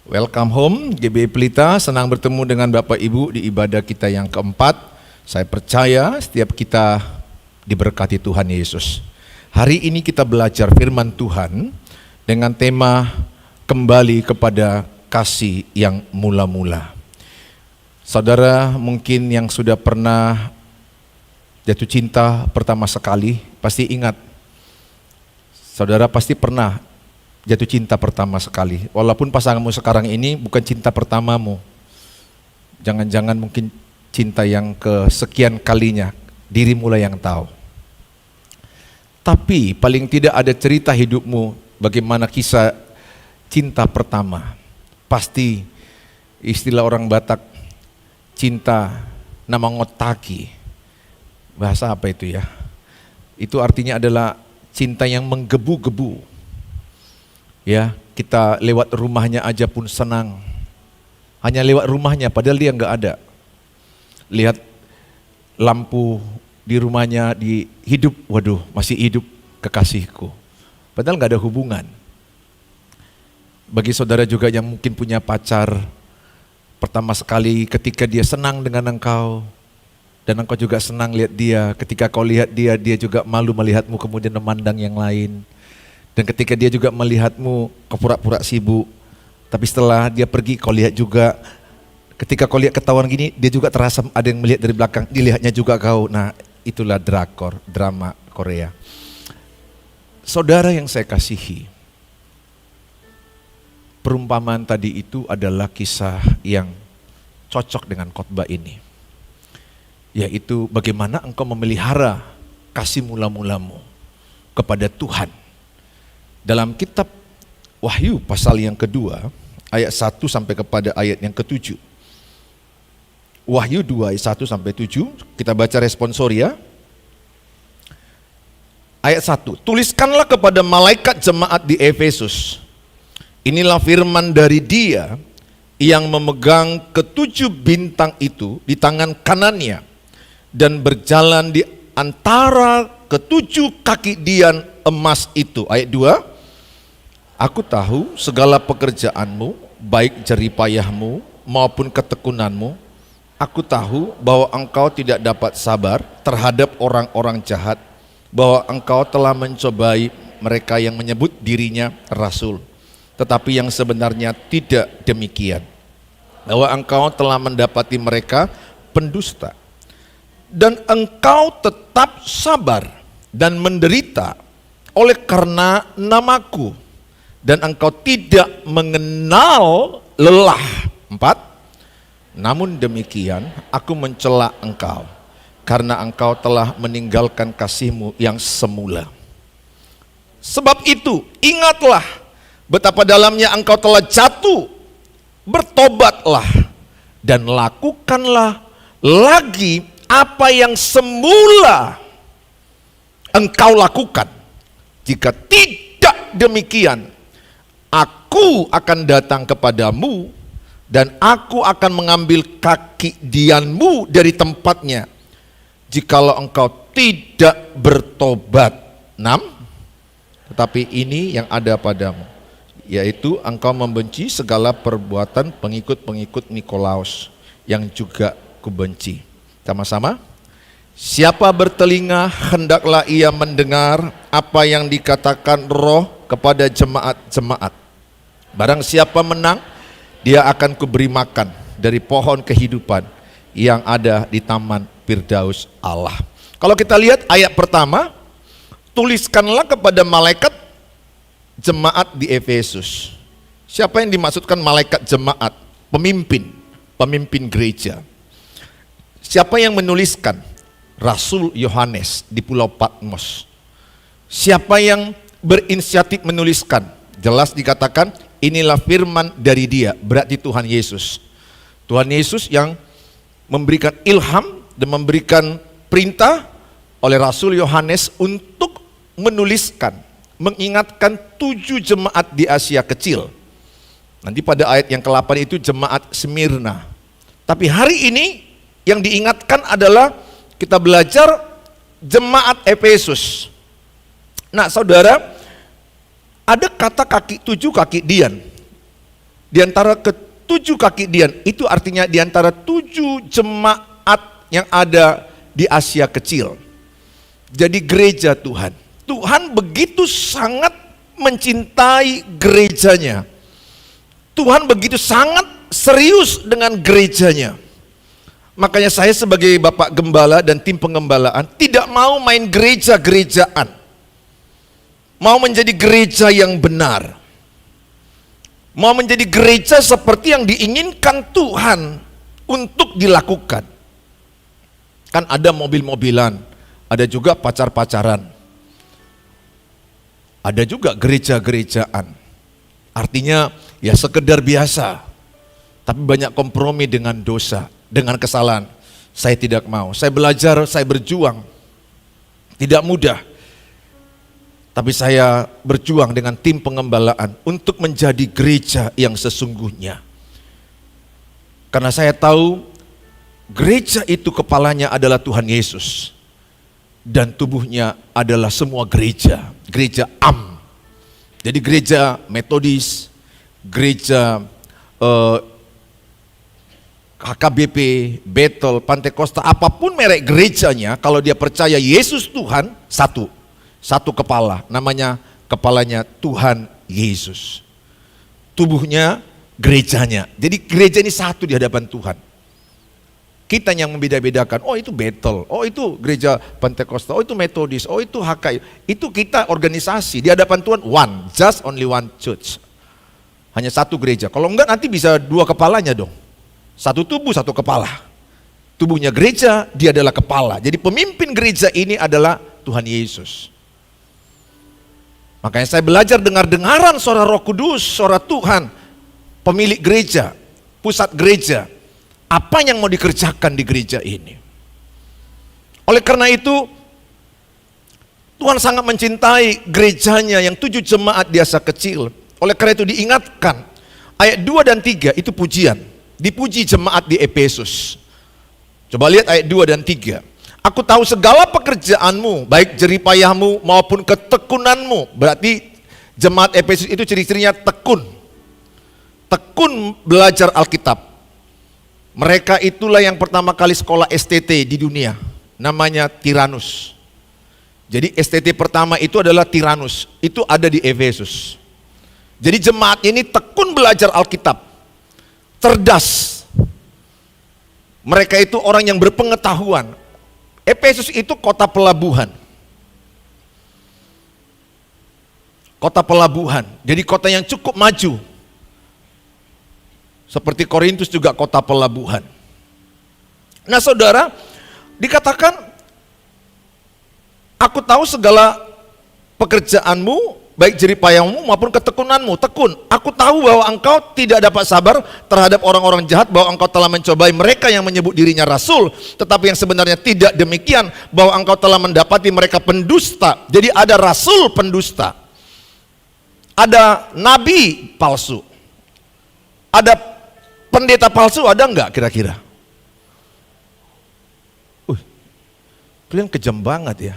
Welcome home GBI Pelita, senang bertemu dengan Bapak Ibu di ibadah kita yang keempat. Saya percaya setiap kita diberkati Tuhan Yesus. Hari ini kita belajar firman Tuhan dengan tema kembali kepada kasih yang mula-mula. Saudara mungkin yang sudah pernah jatuh cinta pertama sekali, pasti ingat. Saudara pasti pernah jatuh cinta pertama sekali, walaupun pasanganmu sekarang ini bukan cinta pertamamu. Jangan-jangan mungkin cinta yang kesekian kalinya, dirimu lah yang tahu. Tapi paling tidak ada cerita hidupmu bagaimana kisah cinta pertama. Pasti istilah orang Batak, cinta nama ngotaki. Bahasa apa itu ya? Itu artinya adalah cinta yang menggebu-gebu. Ya, kita lewat rumahnya aja pun senang. Hanya lewat rumahnya, padahal dia nggak ada. Lihat lampu di rumahnya di hidup, waduh masih hidup kekasihku. Padahal nggak ada hubungan. Bagi saudara juga yang mungkin punya pacar, pertama sekali ketika dia senang dengan engkau, dan engkau juga senang lihat dia, ketika kau lihat dia, dia juga malu melihatmu kemudian memandang yang lain. Dan ketika dia juga melihatmu, kau pura-pura sibuk. Tapi setelah dia pergi, kau lihat juga. Ketika kau lihat ketahuan gini, dia juga terasa ada yang melihat dari belakang. Dilihatnya juga kau. Nah, itulah drakor, drama Korea. Saudara yang saya kasihi, perumpamaan tadi itu adalah kisah yang cocok dengan khotbah ini. Yaitu bagaimana engkau memelihara kasih mula-mulamu kepada Tuhan. Dalam kitab Wahyu pasal yang kedua, ayat 1 sampai kepada ayat yang ke-7. Wahyu 2 ayat 1 sampai 7, kita baca responsoria. Ayat 1, tuliskanlah kepada malaikat jemaat di Efesus. Inilah firman dari Dia yang memegang ketujuh bintang itu di tangan kanannya dan berjalan di antara ketujuh kaki dian emas itu. Ayat 2, aku tahu segala pekerjaanmu, baik jeripayahmu maupun ketekunanmu. Aku tahu bahwa engkau tidak dapat sabar terhadap orang-orang jahat, bahwa engkau telah mencobai mereka yang menyebut dirinya rasul, tetapi yang sebenarnya tidak demikian, bahwa engkau telah mendapati mereka pendusta, dan engkau tetap sabar dan menderita oleh karena namaku, dan engkau tidak mengenal lelah. 4, namun demikian aku mencela engkau karena engkau telah meninggalkan kasihmu yang semula. Sebab itu ingatlah betapa dalamnya engkau telah jatuh, bertobatlah dan lakukanlah lagi apa yang semula engkau lakukan. Jika tidak demikian, aku akan datang kepadamu dan aku akan mengambil kaki dianmu dari tempatnya jikalau engkau tidak bertobat. 6, tetapi ini yang ada padamu, yaitu engkau membenci segala perbuatan pengikut-pengikut Nikolaus yang juga kubenci. Sama-sama. Siapa bertelinga hendaklah ia mendengar apa yang dikatakan Roh kepada jemaat-jemaat. Barang siapa menang, dia akan kuberi makan dari pohon kehidupan yang ada di taman Firdaus Allah. Kalau kita lihat ayat pertama, tuliskanlah kepada malaikat jemaat di Efesus. Siapa yang dimaksudkan malaikat jemaat? Pemimpin gereja. Siapa yang menuliskan? Rasul Yohanes di Pulau Patmos. Siapa yang berinisiatif menuliskan? Jelas dikatakan inilah firman dari Dia, berarti Tuhan Yesus. Tuhan Yesus yang memberikan ilham dan memberikan perintah oleh Rasul Yohanes untuk menuliskan, mengingatkan 7 jemaat di Asia Kecil. Nanti pada ayat yang ke-8 itu jemaat Smyrna. Tapi hari ini yang diingatkan adalah kita belajar jemaat Efesus. Nah saudara, ada kata 7 kaki dian. di antara ketujuh kaki dian, itu artinya di antara 7 jemaat yang ada di Asia Kecil. Jadi gereja Tuhan. Tuhan begitu sangat mencintai gerejanya. Tuhan begitu sangat serius dengan gerejanya. Makanya saya sebagai Bapak Gembala dan tim pengembalaan tidak mau main gereja-gerejaan. Mau menjadi gereja yang benar. Mau menjadi gereja seperti yang diinginkan Tuhan untuk dilakukan. Kan ada mobil-mobilan, ada juga pacar-pacaran. Ada juga gereja-gerejaan. Artinya ya sekedar biasa. Tapi banyak kompromi dengan dosa, dengan kesalahan. Saya tidak mau. Saya belajar, saya berjuang. Tidak mudah. Tapi saya berjuang dengan tim pengembalaan untuk menjadi gereja yang sesungguhnya. Karena saya tahu gereja itu kepalanya adalah Tuhan Yesus. Dan tubuhnya adalah semua gereja. Gereja Am. Jadi gereja Metodis, gereja HKBP, Bethel, Pantekosta, apapun merek gerejanya, kalau dia percaya Yesus Tuhan, satu kepala, namanya kepalanya Tuhan Yesus. Tubuhnya gerejanya. Jadi gereja ini satu di hadapan Tuhan. Kita yang membeda-bedakan, oh itu Bethel, oh itu gereja Pantekosta, oh itu Metodis, oh itu HKI. Itu kita organisasi, di hadapan Tuhan one, just only one church. Hanya satu gereja. Kalau enggak nanti bisa 2 kepalanya dong. Satu tubuh, satu kepala. Tubuhnya gereja, dia adalah kepala. Jadi pemimpin gereja ini adalah Tuhan Yesus. Makanya saya belajar dengar-dengaran suara Roh Kudus, suara Tuhan, pemilik gereja, pusat gereja. Apa yang mau dikerjakan di gereja ini? Oleh karena itu, Tuhan sangat mencintai gerejanya yang 7 jemaat di Asia Kecil. Oleh karena itu diingatkan, ayat 2 dan 3 itu pujian. Dipuji jemaat di Efesus. Coba lihat ayat 2 dan 3. Aku tahu segala pekerjaanmu, baik jeripayahmu maupun ketekunanmu. Berarti jemaat Efesus itu ciri-cirinya tekun. Tekun belajar Alkitab. Mereka itulah yang pertama kali sekolah STT di dunia. Namanya Tiranus. Jadi STT pertama itu adalah Tiranus. Itu ada di Efesus. Jadi jemaat ini tekun belajar Alkitab. Cerdas. Mereka itu orang yang berpengetahuan. Efesus itu kota pelabuhan. Kota pelabuhan. Jadi kota yang cukup maju. Seperti Korintus juga kota pelabuhan. Nah saudara, dikatakan, aku tahu segala pekerjaanmu, baik jeripayahmu maupun ketekunanmu. Tekun. Aku tahu bahwa engkau tidak dapat sabar terhadap orang-orang jahat, bahwa engkau telah mencobai mereka yang menyebut dirinya rasul, tetapi yang sebenarnya tidak demikian, bahwa engkau telah mendapati mereka pendusta. Jadi ada rasul pendusta, ada nabi palsu, ada pendeta palsu, ada enggak kira-kira? Kalian kejam banget ya.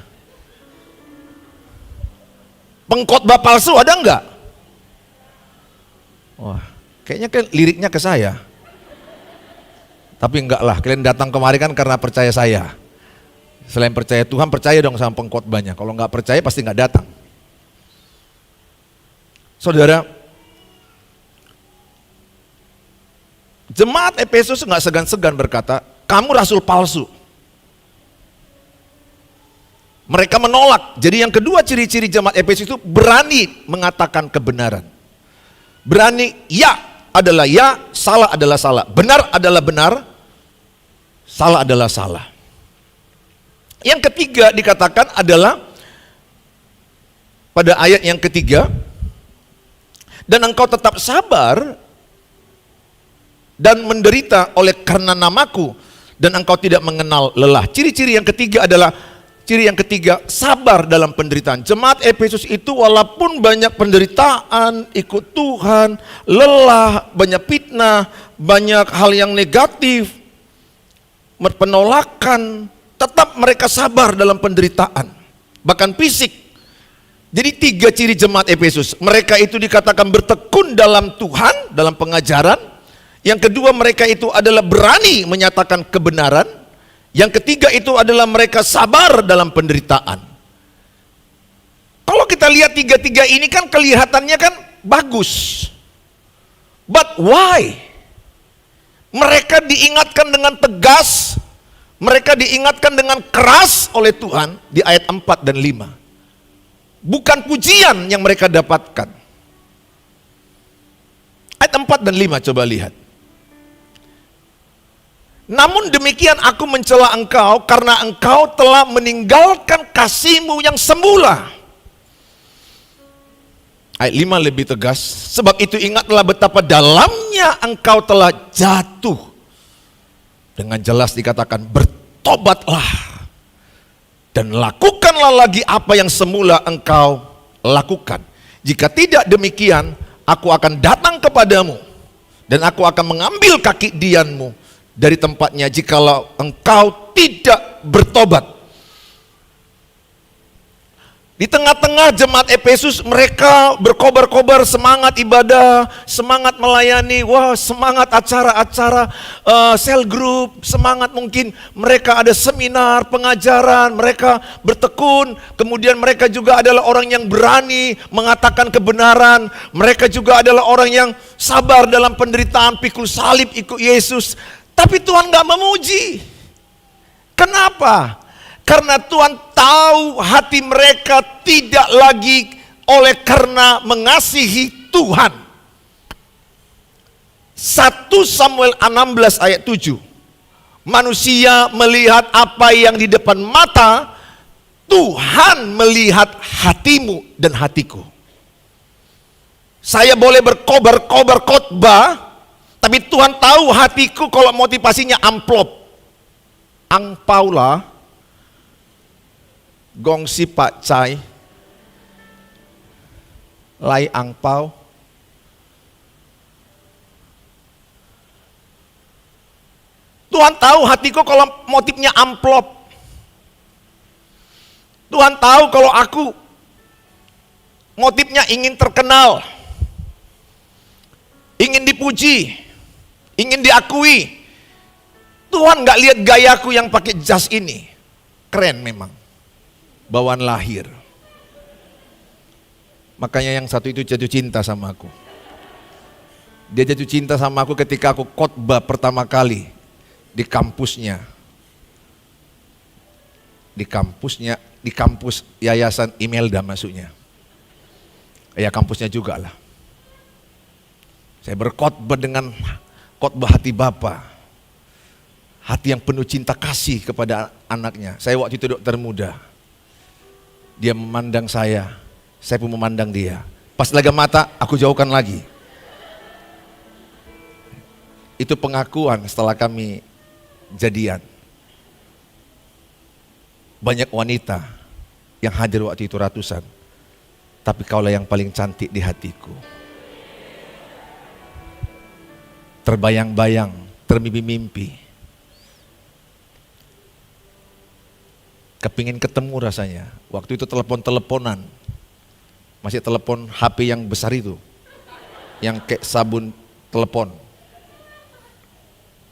Pengkhotbah palsu ada enggak? Wah, kayaknya kan liriknya ke saya. Tapi enggak lah, kalian datang kemari kan karena percaya saya. Selain percaya Tuhan, percaya dong sama pengkhotbahnya. Kalau enggak percaya pasti enggak datang. Saudara, jemaat Efesus enggak segan-segan berkata, kamu rasul palsu. Mereka menolak. Jadi yang kedua ciri-ciri jemaat Efesus itu berani mengatakan kebenaran. Berani, ya adalah ya, salah adalah salah. Benar adalah benar, salah adalah salah. Yang ketiga dikatakan adalah pada ayat yang ketiga, dan engkau tetap sabar dan menderita oleh karena namaku, dan engkau tidak mengenal lelah. Ciri-ciri yang ketiga adalah sabar dalam penderitaan. Jemaat Efesus itu walaupun banyak penderitaan, ikut Tuhan, lelah, banyak fitnah, banyak hal yang negatif, penolakan, tetap mereka sabar dalam penderitaan. Bahkan fisik. Jadi 3 ciri jemaat Efesus. Mereka itu dikatakan bertekun dalam Tuhan, dalam pengajaran. Yang kedua, mereka itu adalah berani menyatakan kebenaran. Yang ketiga itu adalah mereka sabar dalam penderitaan. Kalau kita lihat 3 ini kan kelihatannya kan bagus. But why? Mereka diingatkan dengan tegas, mereka diingatkan dengan keras oleh Tuhan di ayat 4 dan 5. Bukan pujian yang mereka dapatkan. Ayat 4 dan 5 coba lihat. Namun demikian aku mencela engkau karena engkau telah meninggalkan kasihmu yang semula. Ayat 5 lebih tegas. Sebab itu ingatlah betapa dalamnya engkau telah jatuh. Dengan jelas dikatakan bertobatlah. Dan lakukanlah lagi apa yang semula engkau lakukan. Jika tidak demikian, aku akan datang kepadamu. Dan aku akan mengambil kaki dianmu dari tempatnya jikalau engkau tidak bertobat. Di tengah-tengah jemaat Efesus, mereka berkobar-kobar semangat ibadah, semangat melayani, wah semangat acara-acara cell group, semangat mungkin mereka ada seminar, pengajaran, mereka bertekun, kemudian mereka juga adalah orang yang berani mengatakan kebenaran, mereka juga adalah orang yang sabar dalam penderitaan, pikul salib ikut Yesus. Tapi Tuhan gak memuji. Kenapa? Karena Tuhan tahu hati mereka tidak lagi oleh karena mengasihi Tuhan. 1 Samuel 16 ayat 7. Manusia melihat apa yang di depan mata, Tuhan melihat hatimu dan hatiku. Saya boleh berkobar-kobar khotbah, tapi Tuhan tahu hatiku kalau motivasinya amplop. Angpaulah gongsi pak cai lai angpau. Tuhan tahu hatiku kalau motifnya amplop. Tuhan tahu kalau aku motifnya ingin terkenal, ingin dipuji, ingin diakui. Tuhan gak lihat gayaku yang pakai jas ini, keren memang, bawaan lahir. Makanya yang satu itu jatuh cinta sama aku. Dia jatuh cinta sama aku ketika aku khotbah pertama kali di kampusnya. Di kampus Yayasan Imelda masuknya. Ya kampusnya juga lah. Saya berkhotbah dengan khotbah hati Bapa. Hati yang penuh cinta kasih kepada anaknya. Saya waktu itu dokter muda. Dia memandang saya pun memandang dia. Pas lagi mata, aku jauhkan lagi. Itu pengakuan setelah kami jadian. Banyak wanita yang hadir waktu itu ratusan. Tapi kaulah yang paling cantik di hatiku. Terbayang-bayang, termimpi-mimpi. Kepingin ketemu rasanya. Waktu itu telepon-teleponan. Masih telepon HP yang besar itu. Yang kayak sabun telepon.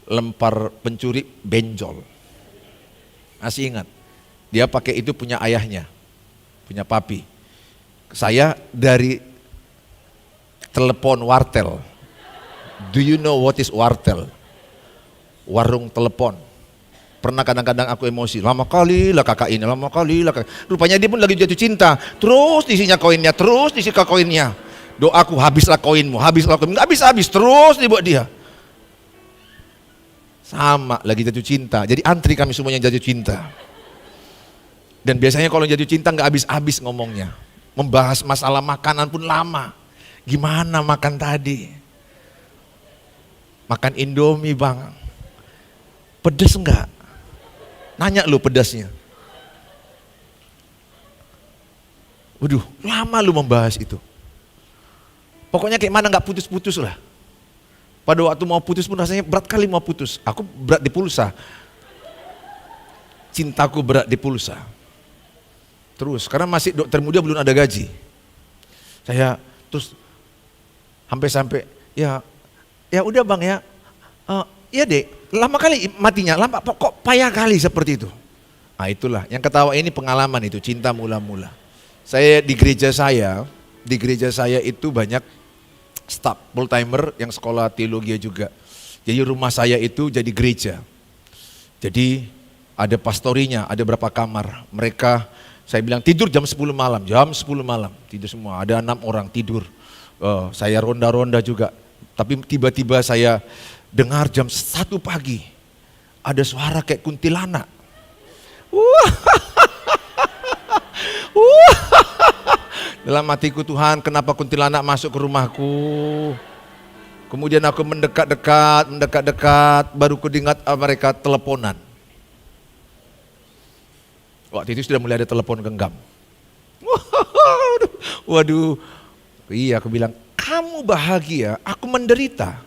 Lempar pencuri benjol. Masih ingat. Dia pakai itu punya ayahnya. Punya papi. Saya dari telepon wartel. Do you know what is wartel? Warung telepon. Pernah kadang-kadang aku emosi, lama kali lah kakak ini, lama kali lah kakak. Rupanya dia pun lagi jatuh cinta, terus isinya koinnya, terus isi koinnya. Doaku, habislah koinmu, habislah koinmu, habis-habis, terus dibuat dia. Sama, lagi jatuh cinta, jadi antri kami semuanya jatuh cinta. Dan biasanya kalau jatuh cinta gak habis-habis ngomongnya. Membahas masalah makanan pun lama. Gimana makan tadi? Makan Indomie bang, pedes enggak? Nanya lu pedasnya. Waduh, lama lu membahas itu. Pokoknya kayak mana gak putus-putus lah. Pada waktu mau putus pun rasanya berat kali mau putus. Aku berat di pulsa. Cintaku berat di pulsa. Terus, karena masih dokter muda belum ada gaji. Saya terus sampai ya udah bang ya, ya dek, lama kali matinya, lama kok payah kali seperti itu. Nah itulah, yang ketawa ini pengalaman itu, cinta mula-mula. Saya di gereja saya itu banyak staff full timer yang sekolah teologi juga. Jadi rumah saya itu jadi gereja. Jadi ada pastorinya, ada berapa kamar. Mereka, saya bilang tidur jam 10 malam, tidur semua. Ada 6 orang tidur. Saya ronda-ronda juga. Tapi tiba-tiba saya dengar jam 1 pagi ada suara kayak kuntilanak. Dalam hatiku, Tuhan, kenapa kuntilanak masuk ke rumahku? Kemudian aku mendekat, baru kudengar mereka teleponan. Waktu itu sudah mulai ada telepon genggam. Waduh, iya aku bilang, kamu bahagia, aku menderita.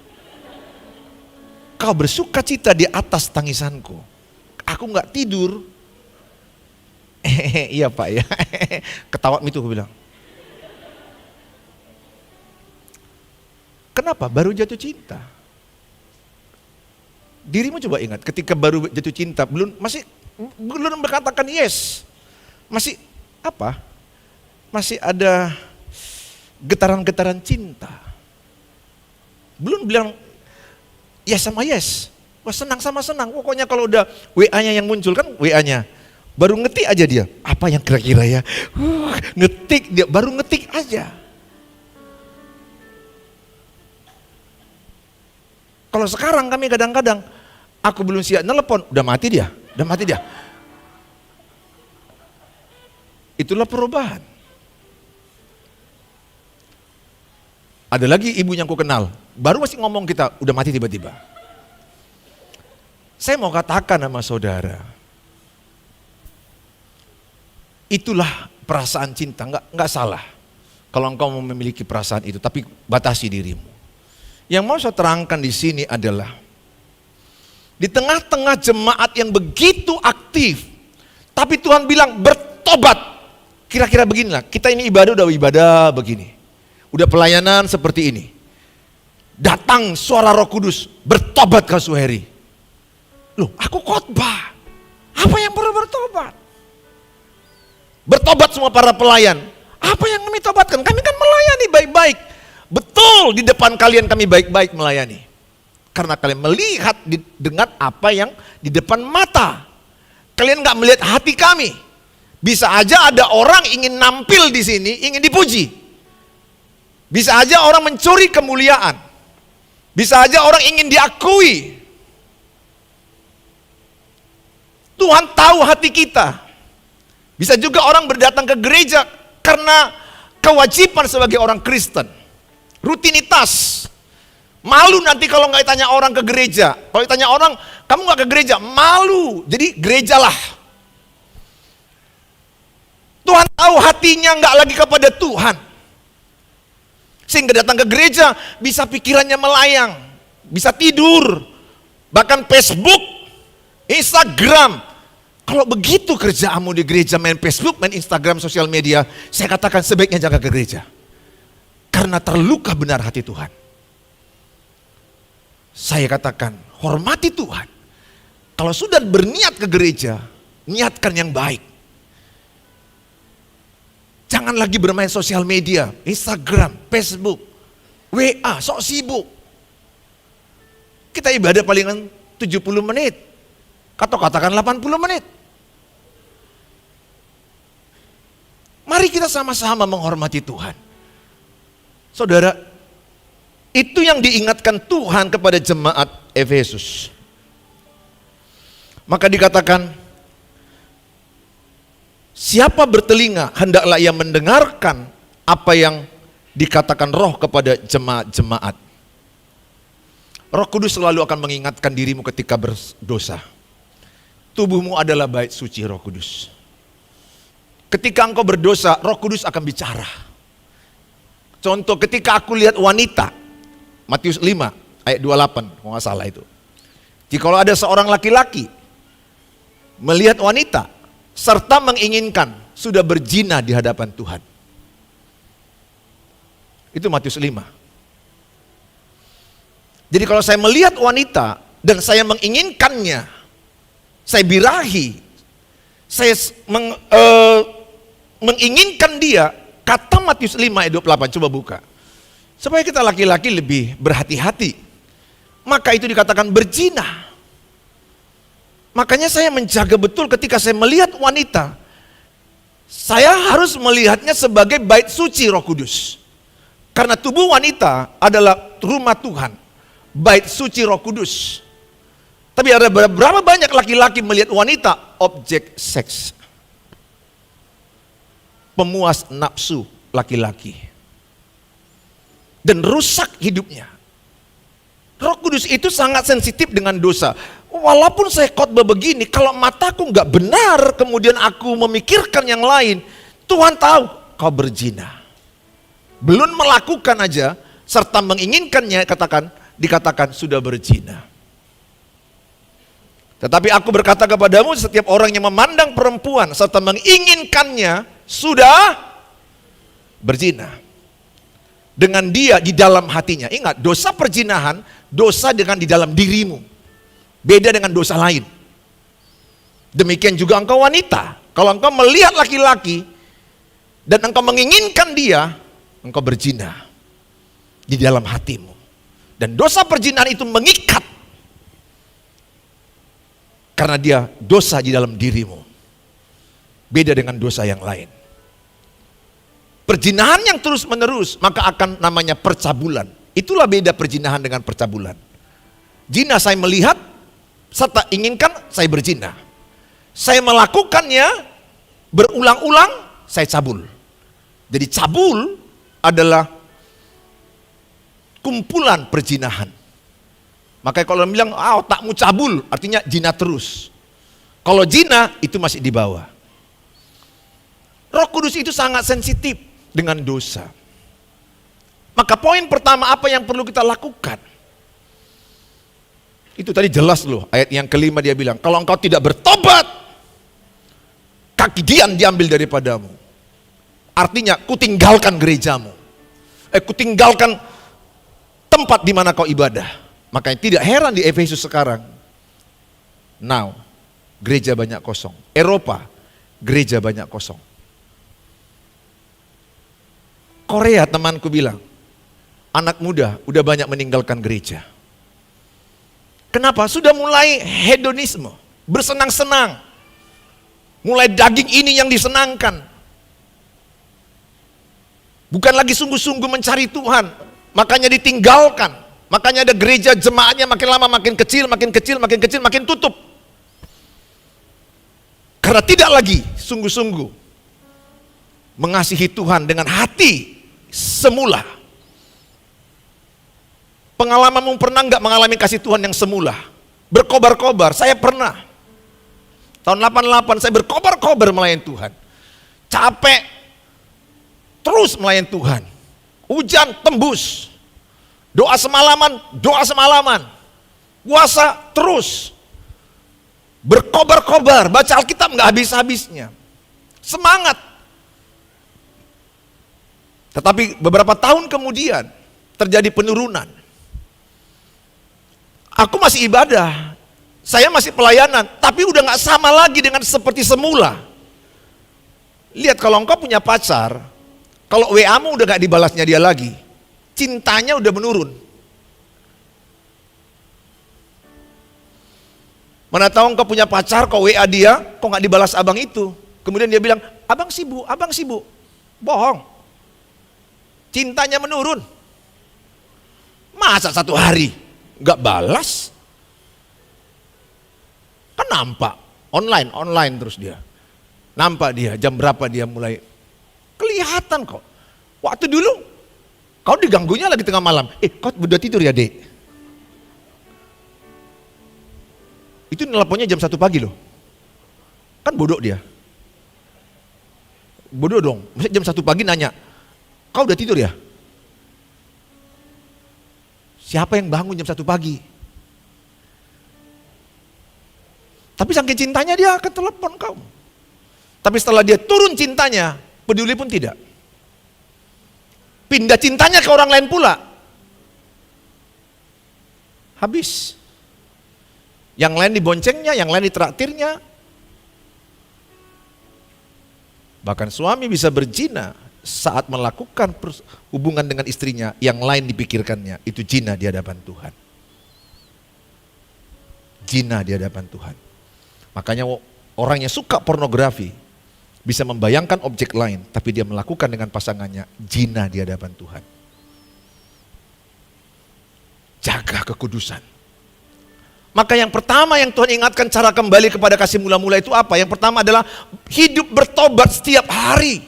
Kau bersuka cita di atas tangisanku. Aku nggak tidur. Iya Pak ya, ketawa itu aku bilang. Kenapa? Baru jatuh cinta. Dirimu coba ingat, ketika baru jatuh cinta, belum berkatakan yes, masih apa? Masih ada getaran-getaran cinta. Belum bilang yes sama yes, wah senang sama senang. Pokoknya kalau udah WA-nya yang muncul kan WA-nya. Baru ngetik aja dia, apa yang kira-kira ya, ngetik dia, baru ngetik aja. Kalau sekarang kami kadang-kadang, aku belum siap nelpon, udah mati dia. Itulah perubahan. Ada lagi ibu yang aku kenal, baru masih ngomong kita, udah mati tiba-tiba. Saya mau katakan sama saudara, itulah perasaan cinta, enggak salah. Kalau engkau mau memiliki perasaan itu, tapi batasi dirimu. Yang mau saya terangkan di sini adalah di tengah-tengah jemaat yang begitu aktif, tapi Tuhan bilang bertobat. Kira-kira beginilah, kita ini udah ibadah begini, udah pelayanan seperti ini. Datang suara Roh Kudus, bertobat Kak Suheri. Loh, aku khotbah. Apa yang perlu bertobat? Bertobat semua para pelayan. Apa yang kami tobatkan? Kami kan melayani baik-baik. Betul, di depan kalian kami baik-baik melayani. Karena kalian melihat dengan apa yang di depan mata. Kalian gak melihat hati kami. Bisa aja ada orang ingin nampil di sini, ingin dipuji. Bisa aja orang mencuri kemuliaan. Bisa aja orang ingin diakui. Tuhan tahu hati kita. Bisa juga orang berdatang ke gereja karena kewajiban sebagai orang Kristen. Rutinitas. Malu nanti kalau nggak ditanya orang ke gereja. Kalau ditanya orang, kamu nggak ke gereja, malu. Jadi gerejalah. Tuhan tahu hatinya nggak lagi kepada Tuhan. Sehingga datang ke gereja, bisa pikirannya melayang. Bisa tidur. Bahkan Facebook, Instagram. Kalau begitu kerjaanmu di gereja, main Facebook, main Instagram, sosial media, saya katakan sebaiknya jangan ke gereja. Karena terluka benar hati Tuhan. Saya katakan, hormati Tuhan. Kalau sudah berniat ke gereja, niatkan yang baik. Jangan lagi bermain sosial media, Instagram, Facebook, WA, sok sibuk. Kita ibadah palingan 70 menit. Atau katakan 80 menit. Mari kita sama-sama menghormati Tuhan. Saudara, itu yang diingatkan Tuhan kepada jemaat Efesus. Maka dikatakan, siapa bertelinga hendaklah ia mendengarkan apa yang dikatakan Roh kepada jemaat-jemaat. Roh Kudus selalu akan mengingatkan dirimu ketika berdosa. Tubuhmu adalah bait suci Roh Kudus. Ketika engkau berdosa, Roh Kudus akan bicara. Contoh, ketika aku lihat wanita, Matius 5 ayat 28, kalau nggak salah itu. Jikalau ada seorang laki-laki melihat wanita, serta menginginkan sudah berzina di hadapan Tuhan. Itu Matius 5. Jadi kalau saya melihat wanita dan saya menginginkannya, saya birahi, saya menginginkan dia, kata Matius 5 ayat 28, coba buka. Supaya kita laki-laki lebih berhati-hati. Maka itu dikatakan berzina. Makanya saya menjaga betul ketika saya melihat wanita. Saya harus melihatnya sebagai bait suci Roh Kudus. Karena tubuh wanita adalah rumah Tuhan, bait suci Roh Kudus. Tapi ada berapa banyak laki-laki melihat wanita objek seks, pemuas nafsu laki-laki, dan rusak hidupnya. Roh Kudus itu sangat sensitif dengan dosa. Walaupun saya khotbah begini, kalau mataku nggak benar, kemudian aku memikirkan yang lain, Tuhan tahu kau berzina. Belum melakukan aja, serta menginginkannya, dikatakan sudah berzina. Tetapi aku berkata kepadamu, setiap orang yang memandang perempuan serta menginginkannya sudah berzina dengan dia di dalam hatinya. Ingat, dosa perzinahan, dosa dengan di dalam dirimu. Beda dengan dosa lain. Demikian juga engkau wanita. Kalau engkau melihat laki-laki dan engkau menginginkan dia, engkau berzina di dalam hatimu. Dan dosa perzinahan itu mengikat. Karena dia dosa di dalam dirimu. Beda dengan dosa yang lain. Perzinahan yang terus menerus, maka akan namanya percabulan. Itulah beda perzinahan dengan percabulan. Zina saya melihat, serta inginkan, saya berzina. Saya melakukannya berulang-ulang, saya cabul. Jadi cabul adalah kumpulan perzinahan. Makanya kalau bilang, otakmu cabul, artinya zina terus. Kalau zina, itu masih di bawah. Roh Kudus itu sangat sensitif dengan dosa. Maka poin pertama apa yang perlu kita lakukan? Itu tadi jelas loh, ayat yang kelima dia bilang, kalau engkau tidak bertobat, kaki Dian diambil daripadamu. Artinya, kutinggalkan gerejamu. Kutinggalkan tempat di mana kau ibadah. Makanya tidak heran di Efesus sekarang. Now, gereja banyak kosong. Eropa, gereja banyak kosong. Korea temanku bilang, anak muda udah banyak meninggalkan gereja. Kenapa? Sudah mulai hedonisme, bersenang-senang. Mulai daging ini yang disenangkan. Bukan lagi sungguh-sungguh mencari Tuhan, makanya ditinggalkan. Makanya ada gereja jemaatnya makin lama makin kecil, makin kecil, makin kecil, makin tutup. Karena tidak lagi sungguh-sungguh mengasihi Tuhan dengan hati semula. Pengalamanmu pernah nggak mengalami kasih Tuhan yang semula? Berkobar-kobar, saya pernah. Tahun 88 saya berkobar-kobar melayani Tuhan. Capek, terus melayani Tuhan. Hujan tembus. Doa semalaman. Puasa terus. Berkobar-kobar, baca Alkitab nggak habis-habisnya. Semangat. Tetapi beberapa tahun kemudian terjadi penurunan. Aku masih ibadah, saya masih pelayanan, tapi udah gak sama lagi dengan seperti semula. Lihat kalau engkau punya pacar, kalau WA-mu udah gak dibalasnya dia lagi, cintanya udah menurun. Mana tahu engkau punya pacar, kau WA dia, kok gak dibalas abang itu. Kemudian dia bilang, abang sibuk. Bohong. Cintanya menurun. Masa satu hari nggak balas? Kan nampak online terus dia. Nampak dia jam berapa dia mulai kelihatan kok. Waktu dulu kau diganggunya lagi tengah malam. Kau udah tidur ya, Dek? Itu nelponnya jam 1 pagi loh. Kan bodoh dia. Bodoh dong. Maksudnya jam 1 pagi nanya, kau udah tidur ya? Siapa yang bangun jam 1 pagi? Tapi saking cintanya dia akan telepon kau. Tapi setelah dia turun cintanya, peduli pun tidak. Pindah cintanya ke orang lain pula. Habis. Yang lain diboncengnya, yang lain ditraktirnya. Bahkan suami bisa berzina saat melakukan hubungan dengan istrinya, yang lain dipikirkannya. Itu zina di hadapan Tuhan. Zina di hadapan Tuhan. Makanya orang yang suka pornografi bisa membayangkan objek lain, tapi dia melakukan dengan pasangannya, zina di hadapan Tuhan. Jaga kekudusan. Maka yang pertama yang Tuhan ingatkan cara kembali kepada kasih mula-mula itu apa? Yang pertama adalah hidup bertobat setiap hari.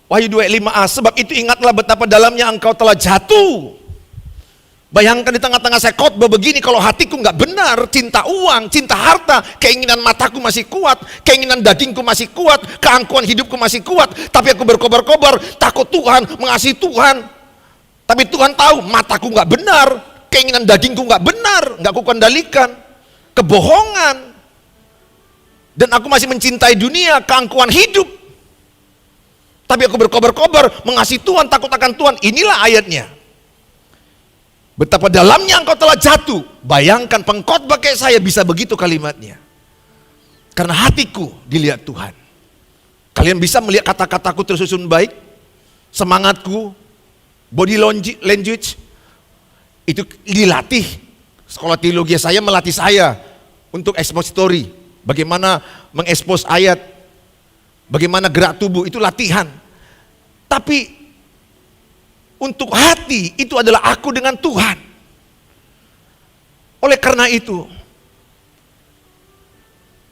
Wahyu 2:5a, sebab itu ingatlah betapa dalamnya engkau telah jatuh. Bayangkan di tengah-tengah saya khotbah begini, kalau hatiku nggak benar, cinta uang, cinta harta, keinginan mataku masih kuat, keinginan dagingku masih kuat, keangkuhan hidupku masih kuat, tapi aku berkobar-kobar, takut Tuhan, mengasihi Tuhan. Tapi Tuhan tahu mataku nggak benar, keinginan dagingku nggak benar, nggak kukendalikan, kebohongan, dan aku masih mencintai dunia, keangkuhan hidup. Tapi aku berkobar-kobar, mengasihi Tuhan, takut akan Tuhan. Inilah ayatnya. Betapa dalamnya engkau telah jatuh. Bayangkan pengkhotbah kayak saya bisa begitu kalimatnya. Karena hatiku dilihat Tuhan. Kalian bisa melihat kata-kataku tersusun baik, semangatku, body language, itu dilatih. Sekolah teologi saya melatih saya untuk expository. Bagaimana mengekspos ayat, bagaimana gerak tubuh, itu latihan. Tapi untuk hati itu adalah aku dengan Tuhan. Oleh karena itu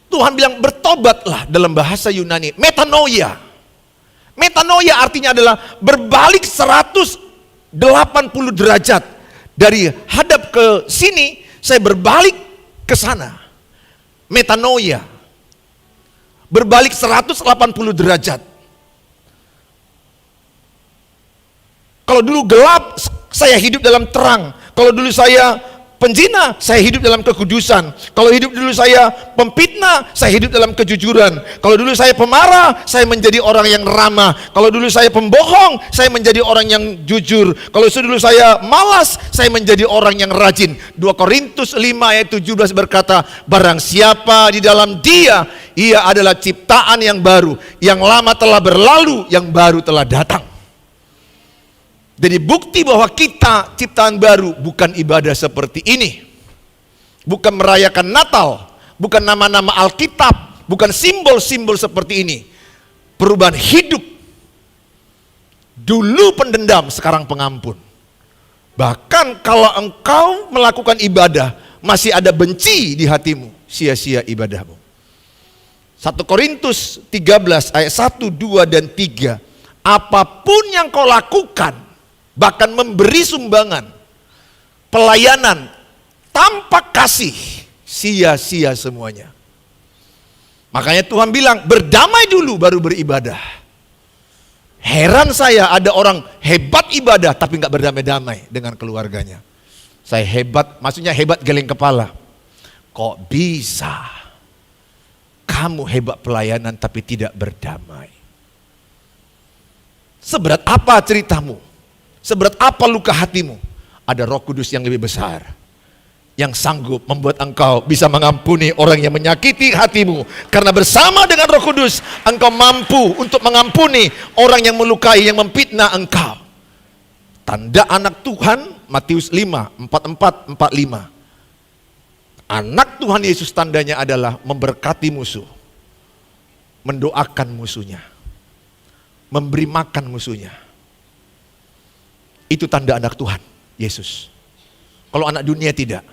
Tuhan bilang bertobatlah, dalam bahasa Yunani metanoia. Metanoia artinya adalah berbalik 180 derajat. Dari hadap ke sini saya berbalik ke sana. Metanoia. Berbalik 180 derajat. Kalau dulu gelap, saya hidup dalam terang. Kalau dulu saya penzina, saya hidup dalam kekudusan. Kalau hidup dulu saya pemfitnah, saya hidup dalam kejujuran. Kalau dulu saya pemarah, saya menjadi orang yang ramah. Kalau dulu saya pembohong, saya menjadi orang yang jujur. Kalau dulu saya malas, saya menjadi orang yang rajin. 2 Korintus 5 ayat 17 berkata, barang siapa di dalam Dia, ia adalah ciptaan yang baru. Yang lama telah berlalu, yang baru telah datang. Jadi bukti bahwa kita ciptaan baru bukan ibadah seperti ini. Bukan merayakan Natal, bukan nama-nama Alkitab, bukan simbol-simbol seperti ini. Perubahan hidup. Dulu pendendam, sekarang pengampun. Bahkan kalau engkau melakukan ibadah, masih ada benci di hatimu, sia-sia ibadahmu. 1 Korintus 13 ayat 1, 2, dan 3. Apapun yang kau lakukan, bahkan memberi sumbangan, pelayanan tanpa kasih, sia-sia semuanya. Makanya Tuhan bilang berdamai dulu baru beribadah. Heran saya ada orang hebat ibadah tapi nggak berdamai-damai dengan keluarganya. Saya hebat, maksudnya hebat geleng kepala. Kok bisa kamu hebat pelayanan tapi tidak berdamai? Seberat apa ceritamu? Seberat apa luka hatimu? Ada Roh Kudus yang lebih besar, yang sanggup membuat engkau bisa mengampuni orang yang menyakiti hatimu. Karena bersama dengan Roh Kudus, engkau mampu untuk mengampuni orang yang melukai, yang memfitnah engkau. Tanda anak Tuhan, Matius 5, 44, 45. Anak Tuhan Yesus tandanya adalah memberkati musuh, mendoakan musuhnya, memberi makan musuhnya. Itu tanda anak Tuhan, Yesus. Kalau anak dunia tidak.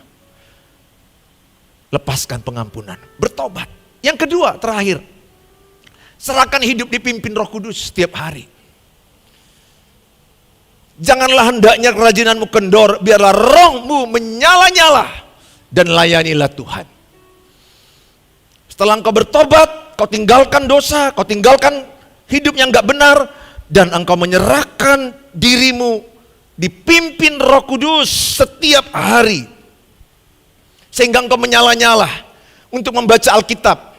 Lepaskan pengampunan, bertobat. Yang kedua, terakhir. Serahkan hidup dipimpin Roh Kudus setiap hari. Janganlah hendaknya kerajinanmu kendor, biarlah rohmu menyala-nyala dan layanilah Tuhan. Setelah engkau bertobat, kau tinggalkan dosa, kau tinggalkan hidup yang gak benar, dan engkau menyerahkan dirimu dipimpin Roh Kudus setiap hari. Sehingga engkau menyala-nyala untuk membaca Alkitab.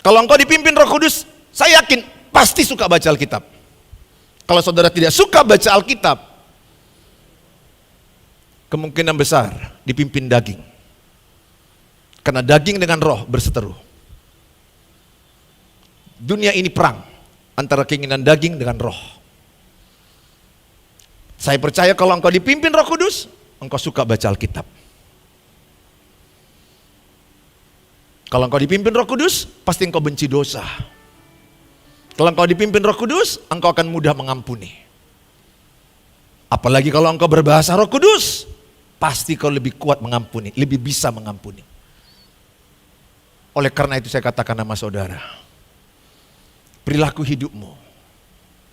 Kalau engkau dipimpin Roh Kudus, saya yakin pasti suka baca Alkitab. Kalau saudara tidak suka baca Alkitab, kemungkinan besar dipimpin daging. Karena daging dengan roh berseteru. Dunia ini perang antara keinginan daging dengan roh. Saya percaya kalau engkau dipimpin Roh Kudus, engkau suka baca Alkitab. Kalau engkau dipimpin Roh Kudus, pasti engkau benci dosa. Kalau engkau dipimpin Roh Kudus, engkau akan mudah mengampuni. Apalagi kalau engkau berbahasa Roh Kudus, pasti kau lebih kuat mengampuni, lebih bisa mengampuni. Oleh karena itu saya katakan sama saudara, perilaku hidupmu,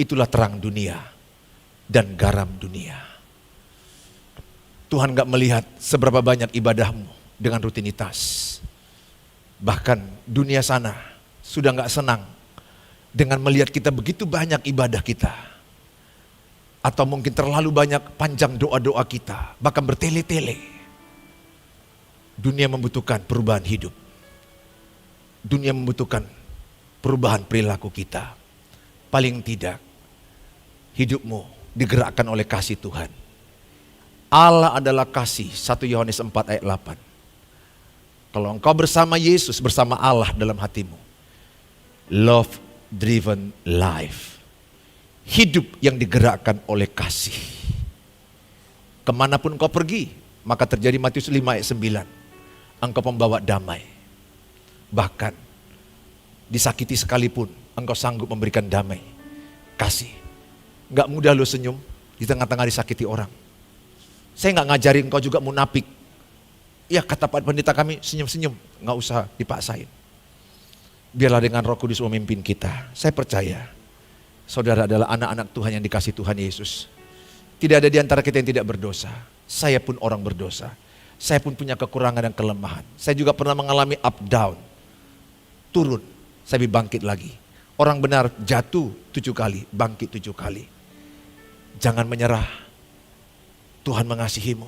itulah terang dunia dan garam dunia. Tuhan gak melihat seberapa banyak ibadahmu dengan rutinitas. Bahkan dunia sana sudah gak senang dengan melihat kita begitu banyak ibadah kita. Atau mungkin terlalu banyak panjang doa-doa kita, bahkan bertele-tele. Dunia membutuhkan perubahan hidup. Dunia membutuhkan perubahan perilaku kita. Paling tidak, hidupmu digerakkan oleh kasih Tuhan. Allah adalah kasih, 1 Yohanes 4 ayat 8. Kalau engkau bersama Yesus, bersama Allah dalam hatimu. Love driven life. Hidup yang digerakkan oleh kasih. Kemanapun engkau pergi, maka terjadi Matius 5 ayat 9. Engkau pembawa damai. Bahkan disakiti sekalipun, engkau sanggup memberikan damai. Kasih. Gak mudah lo senyum di tengah-tengah disakiti orang. Saya gak ngajarin engkau juga munafik. Ya kata Pak Pendeta kami senyum-senyum, gak usah dipaksain. Biarlah dengan Roh Kudus memimpin kita. Saya percaya saudara adalah anak-anak Tuhan yang dikasih Tuhan Yesus. Tidak ada di antara kita yang tidak berdosa. Saya pun orang berdosa. Saya pun punya kekurangan dan kelemahan. Saya juga pernah mengalami up down. Turun, saya bangkit lagi. Orang benar jatuh 7 kali, bangkit 7 kali. Jangan menyerah. Tuhan mengasihimu.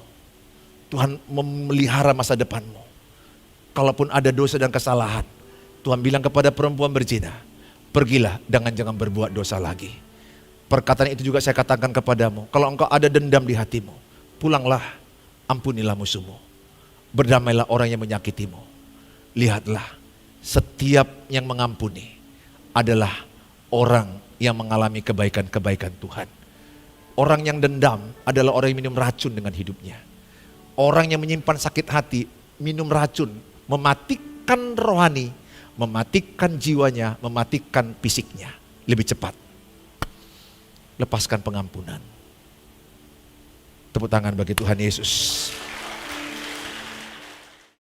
Tuhan memelihara masa depanmu. Kalaupun ada dosa dan kesalahan, Tuhan bilang kepada perempuan berzina, pergilah dengan jangan berbuat dosa lagi. Perkataan itu juga saya katakan kepadamu, kalau engkau ada dendam di hatimu, pulanglah, ampunilah musuhmu. Berdamailah orang yang menyakitimu. Lihatlah, setiap yang mengampuni adalah orang yang mengalami kebaikan-kebaikan Tuhan. Orang yang dendam adalah orang yang minum racun dengan hidupnya. Orang yang menyimpan sakit hati, minum racun, mematikan rohani, mematikan jiwanya, mematikan fisiknya. Lebih cepat. Lepaskan pengampunan. Tepuk tangan bagi Tuhan Yesus.